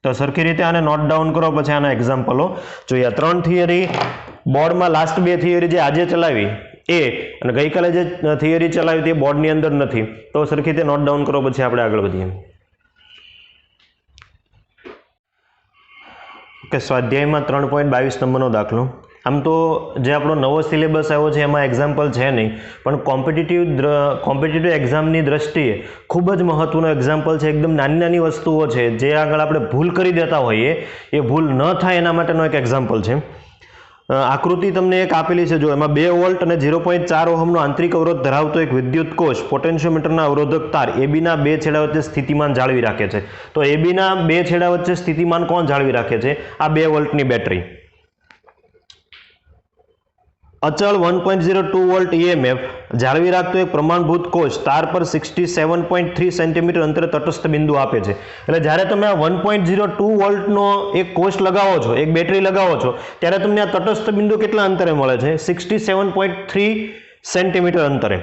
તો સરખી રીતે આને નોટ ડાઉન કરો, પછી આના એક્ઝામ્પલો જોઈએ. 3 થિયરી બોર્ડમાં લાસ્ટ 2 થિયરી જે આજે ચલાવી એ અને ગઈકાલે જે થિયરી ચલાવી તે બોર્ડની અંદર નથી. તો સરખી રીતે નોટ ડાઉન કરો, પછી આપણે આગળ વધીએ. કે સ્વાધ્યાયમાં 3.22 નંબરનો દાખલો. આમ તો જે આપણો નવો સિલેબસ આવ્યો છે એમાં એક્ઝામ્પલ છે નહીં, પણ કોમ્પિટિટિવ એક્ઝામની દ્રષ્ટિએ ખૂબ જ મહત્વનો એક્ઝામ્પલ છે. એકદમ નાની નાની વસ્તુઓ છે જે આગળ આપણે ભૂલ કરી દેતા હોઈએ, એ ભૂલ ન થાય એના માટેનો એક એક્ઝામ્પલ છે. આકૃતિ તમને એક આપેલી છે, જો એમાં 2 વોલ્ટ અને 0.4 ઓહમનો આંતરિક અવરોધ ધરાવતો એક વિદ્યુત કોષ પોટેન્શિયોમીટરના અવરોધક તાર એબીના 2 છેડા વચ્ચે સ્થિતિમાન જાળવી રાખે છે. તો એબીના 2 છેડા વચ્ચે સ્થિતિમાન કોણ જાળવી રાખે છે? આ 2 વોલ્ટની બેટરી. અચળ 1.02 વોલ્ટ EMF જાળવી રાખતો એક પ્રમાણભૂત કોષ તાર પર 67.3 સેન્ટીમીટર અંતરે તટસ્થ બિંદુ આપે છે. એટલે જ્યારે તમે આ 1.02 વોલ્ટનો એક કોષ લગાવો છો, એક બેટરી લગાવો છો, ત્યારે તમને આ તટસ્થ બિંદુ કેટલા અંતરે મળે છે? 67.3 સેન્ટીમીટર અંતરે.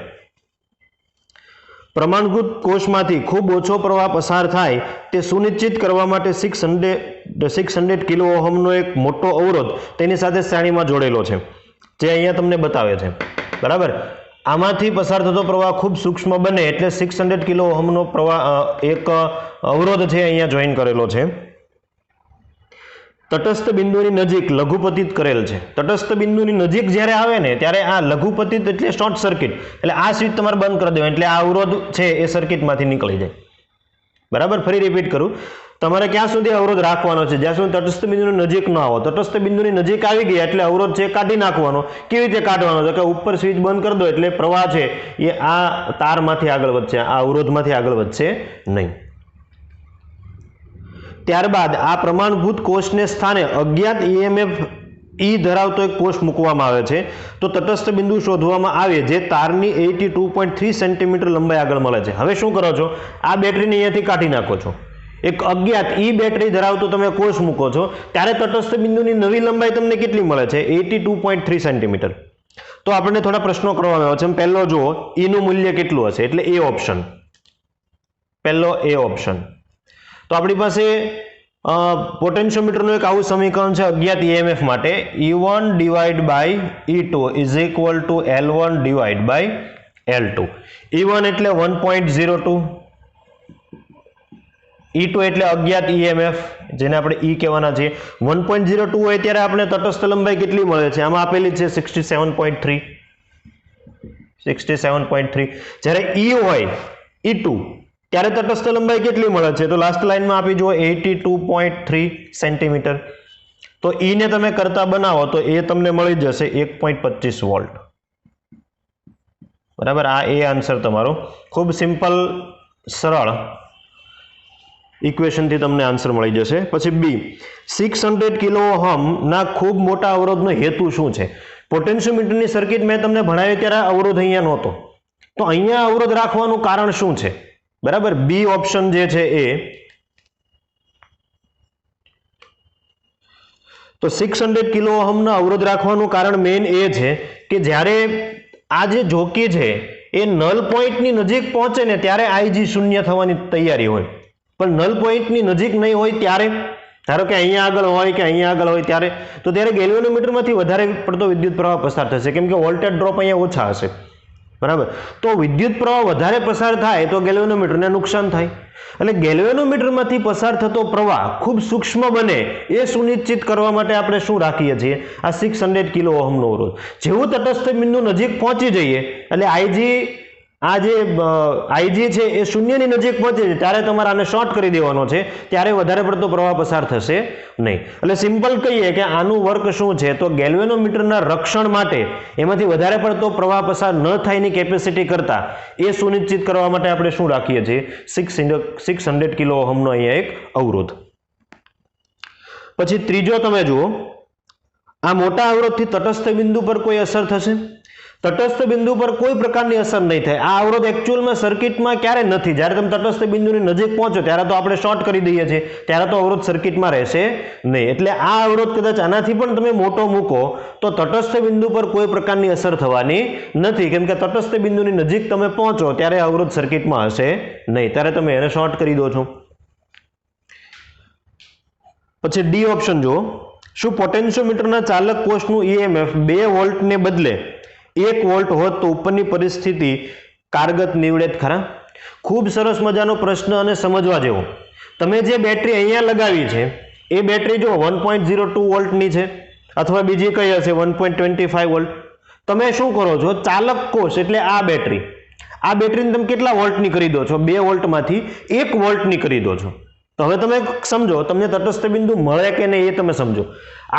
પ્રમાણભૂત કોષમાંથી ખૂબ ઓછો પ્રવાહ પસાર થાય તે સુનિશ્ચિત કરવા માટે 600 કિલો ઓહમનો એક મોટો અવરોધ તેની સાથે શ્રેણીમાં જોડેલો છે, જે અહીંયા તમને બતાવે છે, બરાબર. આમાંથી પસાર થતો પ્રવાહ ખૂબ સૂક્ષ્મ બને એટલે 600 કિલો ઓહમનો પ્રવાહ એક અવરોધ છે અહીંયા જોઈન કરેલો છે. તટસ્થ બિંદુની નજીક લઘુપતિત કરેલ છે. તટસ્થ બિંદુની નજીક જ્યારે આવે ને ત્યારે આ લઘુપતિત એટલે શોર્ટ સર્કિટ, એટલે આ સ્વિચ તમારે બંધ કરી દેવાની, એટલે આ અવરોધ છે એ સર્કિટમાંથી નીકળી જાય, બરાબર. ફરી રિપીટ કરું, તમારે ક્યાં સુધી અવરોધ રાખવાનો છે? જ્યાં સુધી તટસ્થ બિંદુની નજીક ન આવો. તટસ્થ બિંદુની નજીક આવી ગયા એટલે અવરોધ છે કાઢી નાખવાનો. કેવી રીતે કાઢવાનો? તો કે ઉપર સ્વિચ બંધ કરી દો એટલે પ્રવાહ છે એ આ તારમાંથી આગળ વધશે, આ અવરોધમાંથી આગળ વધશે નહીં. ત્યારબાદ આ પ્રમાણભૂત કોષને સ્થાને અજ્ઞાત EMF E ધરાવતો એક કોષ મૂકવામાં આવે છે. તો તટસ્થ બિંદુ શોધવામાં આવે જે તારની 82.3 સેન્ટીમીટર લંબાઈ આગળ મળે છે. હવે શું કરો છો? આ બેટરીને અહીંયાથી કાઢી નાખો છો. એક અજ્ઞાત E બેટરી ધરાવતો તમે કોષ મૂકો છો ત્યારે તટસ્થ બિંદુની નવી લંબાઈ તમને કેટલી મળે છે? 82.3 સેન્ટીમીટર. તો આપણને થોડા પ્રશ્નો કરવામાં આવે છે. પહેલો જુઓ, E નું મૂલ્ય કેટલું હશે? એટલે એ ઓપ્શન, પહેલો એ ઓપ્શન. તો આપણી પાસે પોટેન્શિયોમીટરનું એક આવું સમીકરણ છે અજ્ઞાત EMF માટે, E1 divide by E2 is equal to L1 divide by L2. E1 એટલે 1.02, E2 એટલે અજ્ઞાત EMF જેને આપણે E કહેવાના છે. 1.02 હોય ત્યારે આપણે તટસ્થ લંબાઈ કેટલી મળે છે? આમાં આપેલી છે 67.3. જ્યારે E હોય E2 ત્યારે તટસ્થ લંબાઈ કેટલી મળે છે? તો લાસ્ટ લાઈનમાં આપી જુઓ 82.3 સેન્ટીમીટર. તો E ને તમે કરતા બનાવો તો એ તમને મળી જશે 1.25 વોલ્ટ, બરાબર. આ એ આન્સર તમારો. ખૂબ સિમ્પલ, સરળ ઇક્વેશનથી તમને આન્સર મળી જશે. પછી બી 600 કિલો ઓહમના ખૂબ મોટા અવરોધનો હેતુ શું છે? પોટેન્શિયોમીટરની સર્કિટ મેં તમને ભણાવી ત્યારે અવરોધ અહીંયા નહોતો, તો અહીંયા અવરોધ રાખવાનું કારણ શું છે? બરાબર, બી ઓપ્શન જે છે એ. તો 600 કિલો ઓહમનો અવરોધ રાખવાનું કારણ મેઇન એ છે કે જ્યારે આ જે જોકી છે એ નલ પોઈન્ટની નજીક પહોંચે ને ત્યારે આઈજી શૂન્ય થવાની તૈયારી હોય, પણ નલ પોઈન્ટની નજીક નહીં હોય ત્યારે, ધારો કે અહીંયા આગળ હોય કે અહીંયા આગળ હોય ત્યારે, તો ત્યારે ગેલ્વેનોમીટરમાંથી વધારે પડતો વિદ્યુત પ્રવાહ પસાર થશે, કેમ કે વોલ્ટેજ ડ્રોપ અહીંયા ઓછા હશે. બરાબર, તો વિદ્યુત પ્રવાહ વધારે પસાર થાય તો ગેલ્વેનોમીટરને નુકસાન થાય. એટલે ગેલ્વેનોમીટરમાંથી પસાર થતો પ્રવાહ ખૂબ સૂક્ષ્મ બને એ સુનિશ્ચિત કરવા માટે આપણે શું રાખીએ છીએ? આ 600 કિલો ઓહમનો અવરોધ. જેવું તટસ્થ બિંદુ નજીક પહોંચી જઈએ એટલે આઈજી છે એ શૂન્યની નજીક પહોંચે છે ત્યારે તમારે આને શોર્ટ કરી દેવાનો છે, ત્યારે વધારે પડતો પ્રવાહ પસાર થશે નહીં. એટલે સિમ્પલ કહીએ કે આનું વર્ક શું છે, તો ગેલ્વેનોમીટરના રક્ષણ માટે એમાંથી વધારે પડતો પ્રવાહ પસાર ન થાયની કેપેસિટી કરતા એ સુનિશ્ચિત કરવા માટે આપણે શું રાખીએ છીએ? 600 કિલો ઓહમનો અહીંયા એક અવરોધ. પછી ત્રીજો તમે જુઓ, આ મોટા અવરોધથી તટસ્થ બિંદુ પર કોઈ અસર થશે? તટસ્થ બિંદુ પર કોઈ પ્રકારની અસર નહીં થાય. આ અવરોધ એકચ્યુઅલમાં સર્કિટમાં ક્યારે નથી, જ્યારે તમે તટસ્થ બિંદુની નજીક પહોંચો ત્યારે તો આપણે શોર્ટ કરી દઈએ છીએ, ત્યારે તો અવરોધ સર્કિટમાં રહેશે નહીં. એટલે આ અવરોધ કદાચ આનાથી પણ તમે મોટો મૂકો તો તટસ્થ બિંદુ પર કોઈ પ્રકારની અસર થવાની નથી, કેમ કે તટસ્થ બિંદુની નજીક તમે પહોંચો ત્યારે અવરોધ સર્કિટમાં હશે નહીં, ત્યારે તમે એને શોર્ટ કરી દો છો. પછી ડી ઓપ્શન જુઓ, શું પોટેન્શિયોમીટરના ચાલક કોષનું ઈએમએફ 2 વોલ્ટને બદલે 1 વોલ્ટ હોત તો ઉપરની પરિસ્થિતિ કારગત નીવડે ખરા? ખૂબ સરસ મજાનો પ્રશ્ન અને સમજવા જેવો. તમે જે બેટરી અહીંયા લગાવી છે એ બેટરી જો 1.02 વોલ્ટની છે અથવા બીજી કઈ હશે 1.25 વોલ્ટ. તમે શું કરો છો? ચાલક કોષ એટલે આ બેટરીને તમે કેટલા વોલ્ટની કરી દો છો? 2 વોલ્ટમાંથી 1 વોલ્ટની કરી દો છો. તો હવે તમે સમજો, તમને તટસ્થ બિંદુ મળે કે નહીં એ તમે સમજો.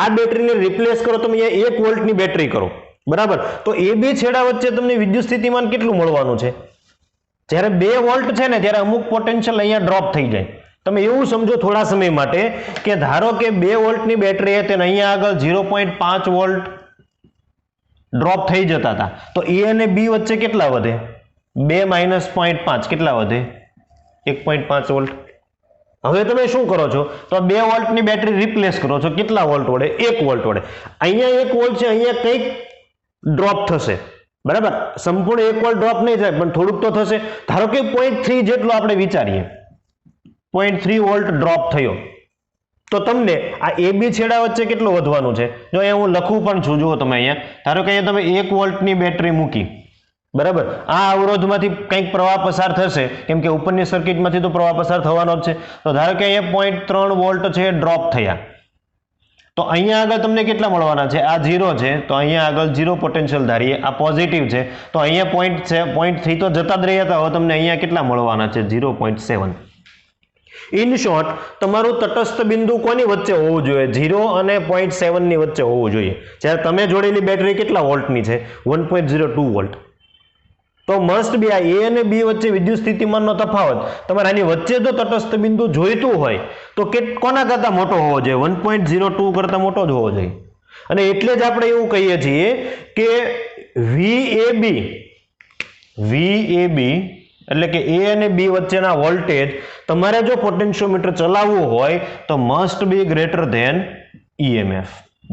આ બેટરીને રિપ્લેસ કરો, તમે અહીંયા 1 વોલ્ટની બેટરી કરો, બરાબર, તો એ બે છેડા વચ્ચે તમને વિદ્યુત સ્થિતિમાન કેટલું મળવાનું છે? જ્યારે 2 વોલ્ટ છે ને ત્યારે અમુક પોટેન્શિયલ અહીંયા ડ્રોપ થઈ જાય. તમે એવું સમજો થોડા સમય માટે કે ધારો કે 2 વોલ્ટની બેટરી છે તેને અહીંયા આગળ 0.5 વોલ્ટ ડ્રોપ થઈ જતા હતા, તો એ અને બી વચ્ચે કેટલા વધે? 2 માઇનસ 0.5 કેટલા વધે? 1.5 વોલ્ટ. હવે તમે શું કરો છો? તો 2 વોલ્ટની બેટરી રિપ્લેસ કરો છો, કેટલા વોલ્ટ વડે? 1 વોલ્ટ વડે. અહીંયા 1 વોલ્ટ છે, અહીંયા કંઈક ડ્રોપ થશે, બરાબર, સંપૂર્ણ 1 વોલ્ટ ડ્રોપ નહીં થાય પણ થોડુંક તો થશે. ધારો કે 0.3 જેટલો આપણે વિચારીએ, 0.3 વોલ્ટ ડ્રોપ થયો, તો તમને આ એ બી છેડા વચ્ચે કેટલું વધવાનું છે? જો અહીંયા હું લખું પણ છું, જુઓ તમે અહીંયા, ધારો કે અહીંયા તમે 1 વોલ્ટની બેટરી મૂકી, બરાબર, આ અવરોધમાંથી કંઈક પ્રવાહ પસાર થશે, કેમ કે ઉપરની સર્કિટમાંથી તો પ્રવાહ પસાર થવાનો જ છે. તો ધારો કે અહીંયા 0.3 વોલ્ટ છે ડ્રોપ થયા, તો અહીંયા આગળ તમને કેટલા મળવાના છે? આ 0 છે, તો અહીંયા આગળ 0 પોટેન્શિયલ ધારીએ, આ પોઝિટિવ છે, તો અહીંયા પોઈન્ટ છે, 0.3 તો જતા જ રહ્યા હતા, હવે તમને અહીંયા કેટલા મળવાના છે? 0.7. ઇન શોર્ટ, તમારું તટસ્થ બિંદુ કોની વચ્ચે હોવું જોઈએ? 0 અને 0.7 ની વચ્ચે હોવું જોઈએ. જ્યારે તમે જોડેલી બેટરી કેટલા વોલ્ટની છે? 1.02 વોલ્ટ. તો મસ્ટ બી આ એ અને બી વચ્ચે વિદ્યુત સ્થિતિમાનનો તફાવત તમારે આની વચ્ચે જો તટસ્થ બિંદુ જોઈતું હોય તો કોના કરતા મોટો હોવો જોઈએ? 1.02 કરતા મોટો જ હોવો જોઈએ. અને એટલે જ આપણે એવું કહીએ છીએ કે VAB એટલે કે એ અને બી વચ્ચેના વોલ્ટેજ તમારે જો પોટેન્શિયોમીટર ચલાવવું હોય તો must be greater than EMF.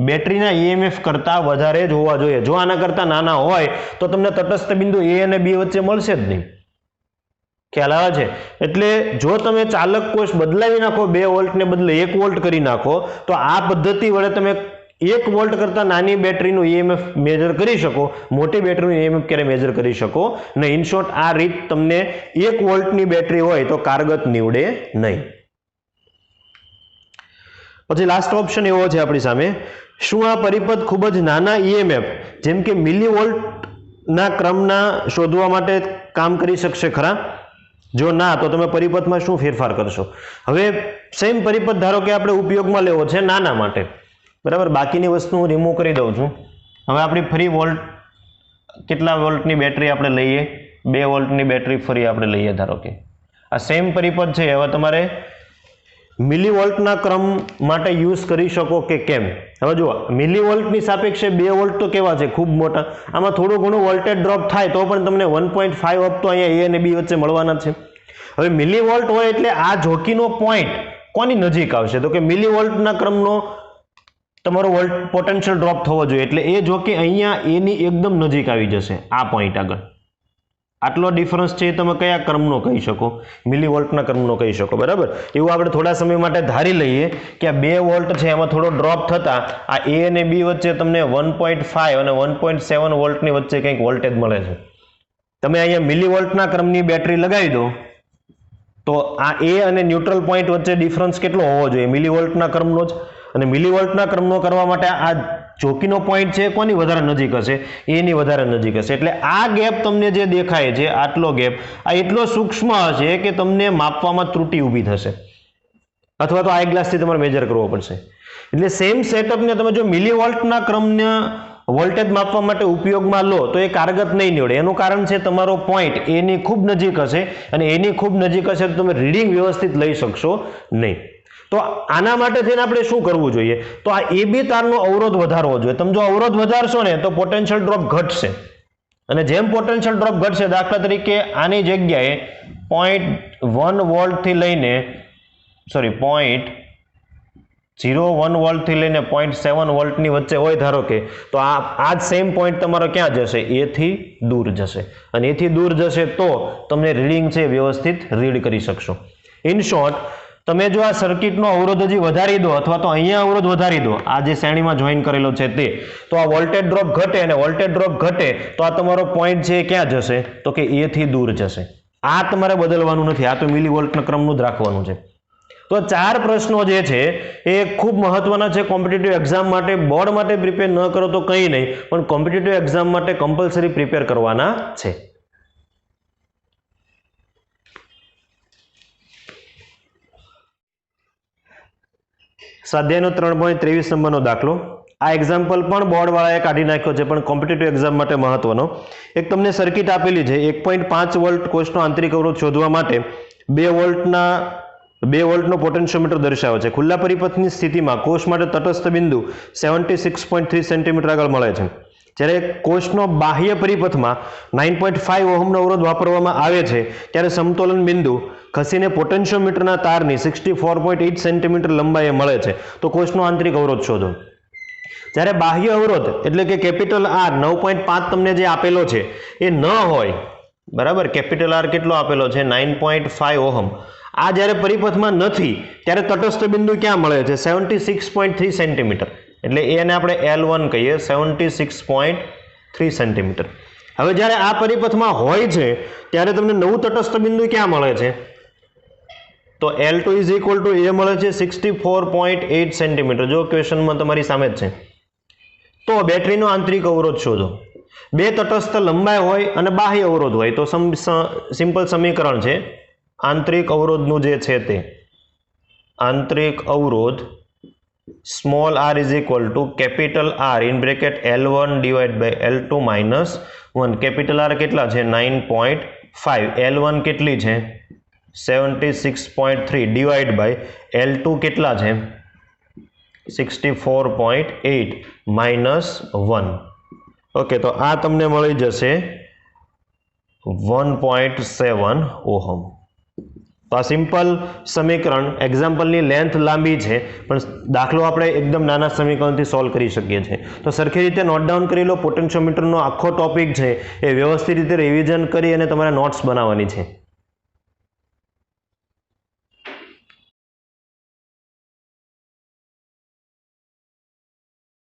બેટરીના EMF કરતા વધારે જ હોવા જોઈએ. જો આના કરતા નાના હોય તો તમને તટસ્થ બિંદુ એ અને બી વચ્ચે મળશે જ નહીં. ખ્યાલ આવે છે? એટલે જો તમે ચાલક કોષ બદલાવી નાખો, 2 વોલ્ટને બદલે 1 વોલ્ટ કરી નાખો, તો આ પદ્ધતિ વડે તમે 1 વોલ્ટ કરતા નાની બેટરીનું EMF મેજર કરી શકો, મોટી બેટરીનું EMF ક્યારે મેજર કરી શકો નહીં. ઇન શોર્ટ, આ રીત તમને 1 વોલ્ટની બેટરી હોય તો કારગત નીવડે નહીં. પછી લાસ્ટ ઓપ્શન એવો છે આપણી સામે, શું આ પરિપથ ખૂબ જ નાના EMF જેમ કે મિલીવોલ્ટના ક્રમના શોધવા માટે કામ કરી શકશે ખરા? જો ના, તો તમે પરિપથમાં શું ફેરફાર કરશો? હવે સેમ પરિપથ ધારો કે આપણે ઉપયોગમાં લેવો છે નાના માટે, બરાબર, બાકીની વસ્તુ હું રિમૂવ કરી દઉં છું. હવે આપણી ફરી વોલ્ટ, કેટલા વોલ્ટની બેટરી આપણે લઈએ? 2 વોલ્ટની બેટરી ફરી આપણે લઈએ. ધારો કે આ સેમ પરિપથ છે, હવે તમારે મિલીવોલ્ટના ક્રમ માટે યુઝ કરી શકો કે કેમ? હવે જુઓ, મિલીવોલ્ટની સાપેક્ષે 2 વોલ્ટ તો કેવા છે, ખૂબ મોટા. આમાં થોડું ઘણું વોલ્ટેજ ડ્રોપ થાય તો પણ તમને 1.5 અપ તો અહીંયા એ અને બી વચ્ચે મળવાના છે. હવે મિલીવોલ્ટ હોય એટલે આ જોકીનો પોઈન્ટ કોની નજીક આવશે? તો કે મિલીવોલ્ટના ક્રમનો તમારો પોટેન્શિયલ ડ્રોપ થવો જોઈએ, એટલે એ જોકી અહીંયા એની એકદમ નજીક આવી જશે, આ પોઈન્ટ આગળ. આટલો ડિફરન્સ છે એ તમે કયા ક્રમનો કહી શકો? મિલીવોલ્ટના ક્રમનો કહી શકો, બરાબર. એવું આપણે થોડા સમય માટે ધારી લઈએ કે આ 2 વોલ્ટ છે, એમાં થોડો ડ્રોપ થતા આ એ અને બી વચ્ચે તમને 1.5 અને 1.7 વોલ્ટની વચ્ચે કંઈક વોલ્ટેજ મળે છે. તમે અહીંયા મિલીવોલ્ટના ક્રમની બેટરી લગાવી દો તો આ એ અને ન્યુટ્રલ પોઈન્ટ વચ્ચે ડિફરન્સ કેટલો હોવો જોઈએ? મિલીવોલ્ટના ક્રમનો જ. અને મિલીવોલ્ટના ક્રમનો કરવા માટે આ જોકીનો પોઈન્ટ છે કોની વધારે નજીક હશે? એની વધારે નજીક હશે. એટલે આ ગેપ તમને જે દેખાય છે, આટલો ગેપ, આ એટલો સૂક્ષ્મ હશે કે તમને માપવામાં ત્રુટિ ઊભી થશે, અથવા તો આઈ ગ્લાસથી તમારે મેજર કરવો પડશે. એટલે સેમ સેટઅપને તમે જો મિલીવોલ્ટના ક્રમને વોલ્ટેજ માપવા માટે ઉપયોગમાં લો તો એ કારગત નહીં નીવડે. એનું કારણ છે તમારો પોઈન્ટ એની ખૂબ નજીક હશે, અને એની ખૂબ નજીક હશે તો તમે રીડિંગ વ્યવસ્થિત લઈ શકશો નહીં. તો આના માટે થઈને આપણે શું કરવું જોઈએ? તો આ એ બી તારનો અવરોધ વધારવો જોઈએ. તમે જો અવરોધ વધારશો ને તો પોટેન્શિયલ ડ્રોપ ઘટશે, અને જેમ પોટેન્શિયલ ડ્રોપ ઘટશે, દાખલા તરીકે આની જગ્યાએ 0.1 વોલ્ટથી લઈને 0.01 વોલ્ટથી લઈને 0.7 વોલ્ટની વચ્ચે હોય ધારો કે, તો આ જ સેમ પોઈન્ટ તમારો ક્યાં જશે? એથી દૂર જશે, અને એથી દૂર જશે તો તમને રીડિંગ છે વ્યવસ્થિત રીડ કરી શકશો. ઇન શોર્ટ, તમે જો આ સર્કિટનો અવરોધ હજી વધારી દો, અથવા તો અહીંયા અવરોધ વધારી દો, આ જે શ્રેણીમાં જોઈન કરેલો છે તે, તો આ વોલ્ટેજ ડ્રોપ ઘટે, અને વોલ્ટેજ ડ્રોપ ઘટે તો આ તમારો પોઈન્ટ છે ક્યાં જશે? તો કે એ થી દૂર જશે. આ તમારે બદલવાનું નથી, આ તો મિલીવોલ્ટના ક્રમનું જ રાખવાનું છે. તો 4 પ્રશ્નો જે છે એ ખૂબ મહત્વના છે કોમ્પિટિટિવ એક્ઝામ માટે. બોર્ડ માટે પ્રિપેર ન કરો તો કંઈ નહીં, પણ કોમ્પિટિટિવ એક્ઝામ માટે કમ્પલસરી પ્રિપેર કરવાના છે. સ્વાધ્યાયનો 3.23 નંબરનો દાખલો. આ એક્ઝામ્પલ પણ બોર્ડવાળાએ કાઢી નાખ્યો છે, પણ કોમ્પિટિટિવ એક્ઝામ માટે મહત્વનો. એક તમને સર્કિટ આપેલી છે, 1.5 વોલ્ટ કોષનો આંતરિક અવરોધ શોધવા માટે 2 વોલ્ટનો પોટેન્શિયોમીટર દર્શાવે છે. ખુલ્લા પરિપથની સ્થિતિમાં કોષ માટે તટસ્થ બિંદુ 76.3 સેન્ટીમીટર આગળ મળે છે. જ્યારે કોષનો બાહ્ય પરિપથમાં 9.5 ઓહમનો અવરોધ વાપરવામાં આવે છે ત્યારે સમતોલન બિંદુ ખસીને પોટેન્શિયોમીટરના તારની 64.8 સેન્ટીમીટર લંબાઈએ મળે છે. તો કોષનો આંતરિક અવરોધ શોધો. જ્યારે બાહ્ય અવરોધ એટલે કે કેપિટલ આર 9.5 તમને જે આપેલો છે એ ન હોય, બરાબર, કેપિટલ આર કેટલો આપેલો છે? 9.5 ઓહમ. આ જ્યારે પરિપથમાં નથી ત્યારે તટસ્થ બિંદુ ક્યાં મળે છે? 76.3 સેન્ટીમીટર. એટલે એને આપણે L1 કહીએ, 76.3 સેન્ટીમીટર. હવે જ્યારે આ પરિપથમાં હોય છે ત્યારે તમને નવું તટસ્થ બિંદુ ક્યાં મળે છે? તો L2 ઇઝ ઇક્વલ ટુ એ મળે છે 64.8 સેન્ટીમીટર. જો ક્વેશ્ચનમાં તમારી સામે જ છે. તો બેટરીનો આંતરિક અવરોધ શોધો. 2 તટસ્થ લંબાઈ હોય અને બાહ્ય અવરોધ હોય તો સિમ્પલ સમીકરણ છે આંતરિક અવરોધનું જે છે તે આંતરિક અવરોધ small r is equal to capital R in bracket L1 divide by L2 minus 1. Capital R કેટલા છે? 9.5. L1 કેટલી છે? 76.3 ડિવાઇડ બાય L2 કેટલા છે? 64.8 માઇનસ 1. ઓકે, તો આ તમને મળી જશે 1.7 ઓહમ. તો આ સિમ્પલ સમીકરણ, એક્ઝામ્પલની લેન્થ લાંબી છે પણ દાખલો આપણે એકદમ નાના સમીકરણથી સોલ્વ કરી શકીએ છીએ. તો સરખી રીતે નોટ ડાઉન કરી લો. પોટેન્શિયોમીટરનો આખો ટોપિક છે એ વ્યવસ્થિત રીતે રિવિઝન કરી અને તમારે નોટ્સ બનાવવાની છે.